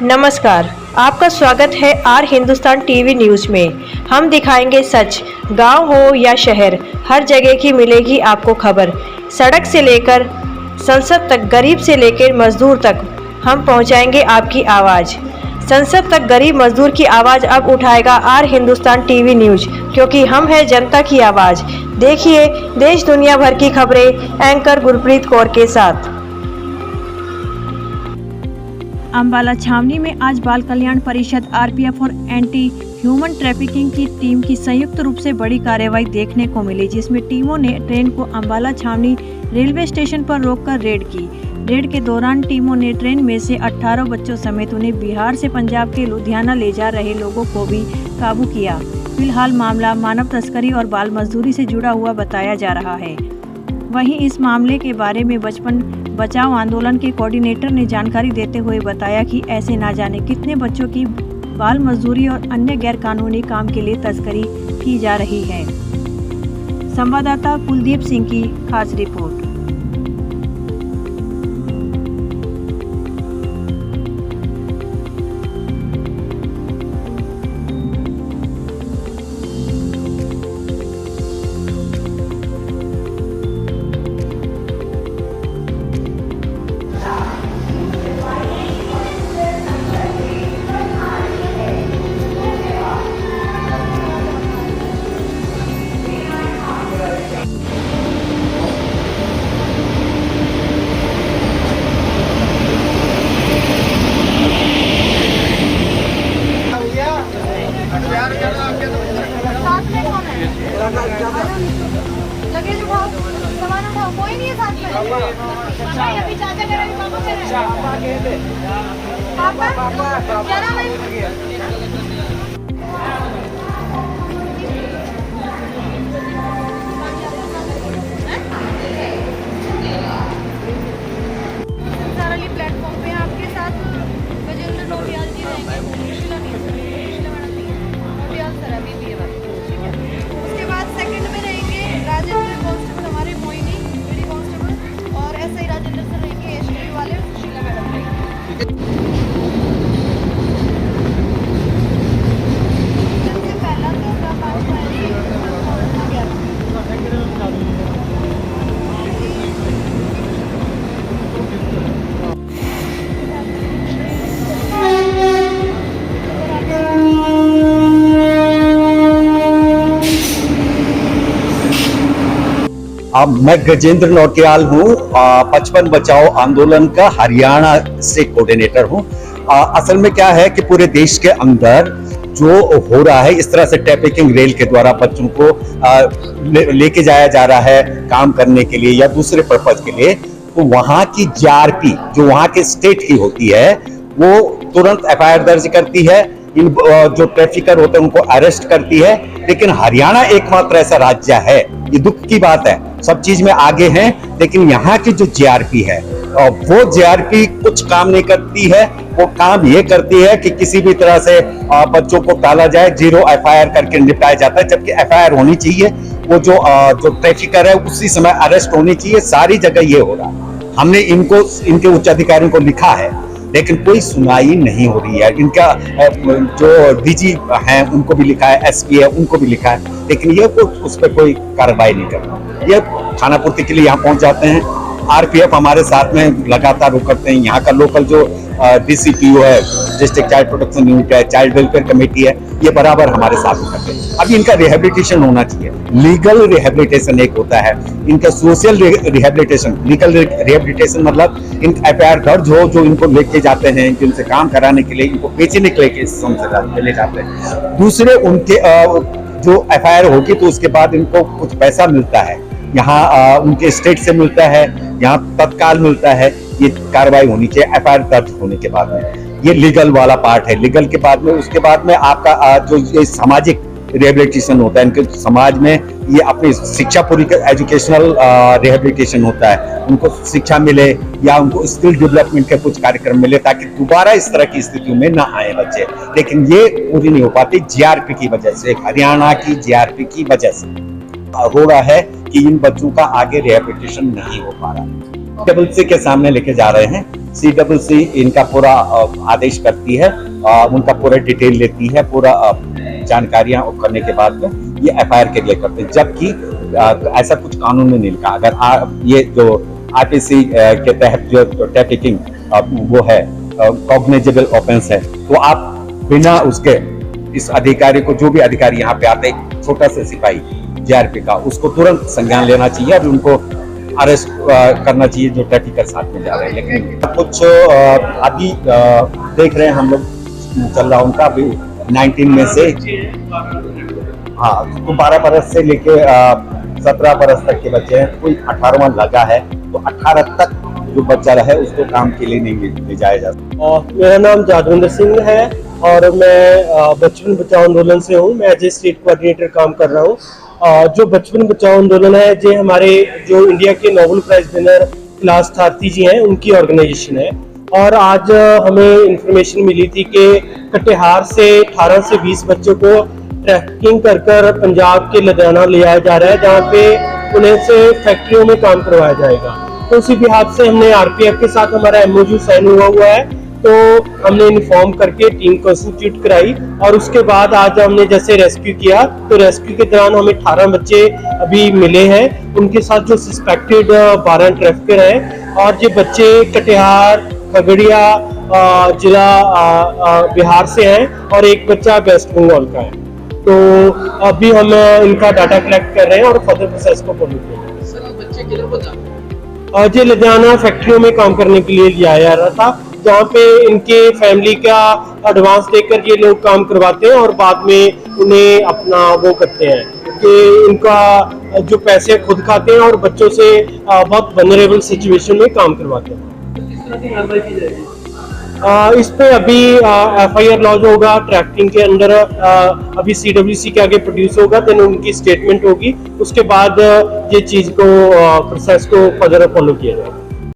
नमस्कार, आपका स्वागत है आर हिंदुस्तान टीवी न्यूज़ में। हम दिखाएंगे सच। गांव हो या शहर, हर जगह की मिलेगी आपको खबर। सड़क से लेकर संसद तक, गरीब से लेकर मजदूर तक, हम पहुंचाएंगे आपकी आवाज़। संसद तक गरीब मजदूर की आवाज़ अब उठाएगा आर हिंदुस्तान टीवी न्यूज़, क्योंकि हम है जनता की आवाज़। देखिए देश दुनिया भर की खबरें एंकर गुरप्रीत कौर के साथ। अम्बाला छावनी में आज बाल कल्याण परिषद, आरपीएफ और एंटी ह्यूमन ट्रैफिकिंग की टीम की संयुक्त रूप से बड़ी कार्रवाई देखने को मिली, जिसमें टीमों ने ट्रेन को अम्बाला छावनी रेलवे स्टेशन पर रोककर रेड की। रेड के दौरान टीमों ने ट्रेन में से 18 बच्चों समेत उन्हें बिहार से पंजाब के लुधियाना ले जा रहे लोगों को भी काबू किया। फिलहाल मामला मानव तस्करी और बाल मजदूरी से जुड़ा हुआ बताया जा रहा है। वहीं इस मामले के बारे में बचपन बचाओ आंदोलन के कोऑर्डिनेटर ने जानकारी देते हुए बताया कि ऐसे ना जाने कितने बच्चों की बाल मजदूरी और अन्य गैरकानूनी काम के लिए तस्करी की जा रही है। संवाददाता कुलदीप सिंह की खास रिपोर्ट। लगेज उठाओ, सामान उठाओ, कोई नहीं है साथ में। नहीं, अभी चाचा कह रहे हैं, पापा कह रहे हैं। पापा क्या नाम है? साराली प्लेटफॉर्म पे आपके साथ गजेंद्र नोटियाल जी रहेंगे, शीला मैडम भी हैं, नोटियाल सर अभी भी है बात। उसके बाद सेकंड में रहेंगे राजेंद्र कांस्टेबल, हमारे मोइनी लेडी कांस्टेबल, और ऐसे ही राजेंद्र सर रहेंगे, एसटीवी वाले, शीला मैडम रहेंगे। सबसे पहला तो प्रकाश पायरी आ गया। मैं गजेंद्र नौटियाल हूँ। बचपन बचाओ आंदोलन का हरियाणा से कोऑर्डिनेटर हूँ। असल में क्या है कि पूरे देश के अंदर जो हो रहा है, इस तरह से ट्रैफिकिंग रेल के द्वारा बच्चों को लेके जाया जा रहा है काम करने के लिए या दूसरे पर्पज के लिए, तो वहां की जीआरपी जो वहां के स्टेट की होती है वो तुरंत एफआईआर दर्ज करती है, इन जो ट्रैफिकर होते हैं उनको अरेस्ट करती है। लेकिन हरियाणा एकमात्र ऐसा राज्य है, ये दुख की बात है, सब चीज में आगे हैं, लेकिन यहाँ की जो जीआरपी है वो जीआरपी कुछ काम नहीं करती है। वो काम ये करती है कि किसी भी तरह से बच्चों को टाला जाए, 0 एफआईआर करके निपटाया जाता है, जबकि एफआईआर होनी चाहिए, वो जो ट्रैफिकर है उसी समय अरेस्ट होनी चाहिए। सारी जगह ये हो रहा है। हमने इनके उच्च अधिकारियों को लिखा है, लेकिन कोई सुनाई नहीं हो रही है। इनका जो डीजी हैं उनको भी लिखा है, एसपी है उनको भी लिखा है, लेकिन ये उस पर कोई कार्रवाई नहीं कर रहा। ये खानापूर्ति के लिए यहाँ पहुंच जाते हैं। आरपीएफ हमारे साथ में लगातार वो करते हैं। यहाँ का लोकल जो डीसीपीओ है, डिस्ट्रिक्ट चाइल्ड प्रोटेक्शन यूनिट है, चाइल्ड वेलफेयर कमेटी है, ये बराबर हमारे साथ में करते हैं। अभी इनका रिहेबिलिटेशन होना चाहिए। लीगल रिहेबिलिटेशन एक होता है, इनका सोशल रिहेबिलिटेशन। लीगल रिहेबिलिटेशन मतलब इन एफआईआर दर्ज हो, जो इनको लेके जाते हैं, जिनसे काम कराने के लिए इनको बेचने के लिए ले जाते हैं। दूसरे उनके जो एफआईआर होगी तो उसके बाद इनको कुछ पैसा मिलता है, यहाँ उनके स्टेट से मिलता है, यहाँ तत्काल मिलता है। ये कार्रवाई होनी चाहिए एफआईआर दर्ज होने के बाद में। ये लीगल वाला पार्ट है। लीगल के बाद में, उसके बाद में आपका जो ये सामाजिक रिहेबिलिटेशन होता है, इनके समाज में ये अपनी शिक्षा पूरी एजुकेशनल रिहेबिलिटेशन होता है, उनको शिक्षा मिले या उनको स्किल डेवलपमेंट के कुछ कार्यक्रम मिले, ताकि दोबारा इस तरह की स्थितियों में ना आए बच्चे। लेकिन ये पूरी नहीं हो पाती जीआरपी की वजह से, हरियाणा की जीआरपी की वजह से हो रहा है कि इन बच्चों का आगे रिहेबिलिटेशन नहीं हो पा रहा। CCC के सामने लेके जा रहे हैं। CCC इनका पूरा आदेश करती है, उनका पूरा डिटेल लेती है, पूरा जानकारियां करने के बाद में ये FIR के लिए करते हैं। जबकि ऐसा कुछ कानून में नहीं लिखा। अगर ये जो IPC के तहत जो ट्रैफिकिंग वो है कॉग्निजेबल ऑफेंस है, तो आप बिना उसके इस अधिकारी को, जो भी अधिकारी यहाँ पे आते हैं, छोटा सा सिपाही JRP का, उसको तुरंत संज्ञान लेना चाहिए और उनको अरेस्ट करना चाहिए जो ट्रैफिकर साथ में जा रहे हैं। लेकिन कुछ अभी देख रहे हैं हम लोग, चल रहा उनका अभी 19 में से, हाँ, तो 12 बरस से लेके 17 बरस तक के बच्चे हैं। कोई 18वां लगा है, तो 18 तक जो बच्चा रहे उसको काम के लिए नहीं ले जाया जा सकता। मेरा नाम जादविंदर सिंह है और मैं बचपन बचाओ आंदोलन से हूँ। मैं एज ए स्टेट कोऑर्डिनेटर काम कर रहा हूँ। जो बचपन बचाओ आंदोलन है, जो हमारे जो इंडिया के नोबेल प्राइज विनर कैलाश सारथी जी हैं, उनकी ऑर्गेनाइजेशन है। और आज हमें इंफॉर्मेशन मिली थी कि कटिहार से 18 से 20 बच्चों को ट्रैफिकिंग कर पंजाब के लुधियाना ले आया जा रहा है, जहाँ पे उन्हें से फैक्ट्रियों में काम करवाया जाएगा। तो उसी बिहाफ से हमने RPF के साथ हमारा MOU साइन हुआ है, तो हमने इन्फॉर्म करके टीम कंस्टिट्यूट कराई और उसके बाद आज हमने जैसे रेस्क्यू किया, तो रेस्क्यू के दौरान हमें 18 बच्चे अभी मिले हैं। उनके साथ जो सस्पेक्टेड 12 ट्रैफिकर हैं और ये बच्चे कटिहार, खगड़िया जिला बिहार से हैं और एक बच्चा वेस्ट बंगाल का है। तो अभी हम इनका डाटा कलेक्ट कर रहे हैं और फर्दर प्रोसेस को फॉलो कर रहे हैं। सर, बच्चे किधर को जा रहे हैं? ये लुधियाना फैक्ट्रियों में काम करने के लिए लिया जा रहा था, जहाँ पे इनके फैमिली का एडवांस देकर ये लोग काम करवाते हैं और बाद में उन्हें अपना वो करते हैं कि इनका जो पैसे खुद खाते हैं और बच्चों से बहुत वनरेबल सिचुएशन में काम करवाते हैं। इस पे अभी FIR लॉन्च होगा ट्रैफिकिंग के अंडर, अभी CWC के आगे प्रोड्यूस होगा, देन उनकी स्टेटमेंट होगी, उसके बाद ये चीज को प्रोसेस को फर्दर फॉलो किया जाएगा।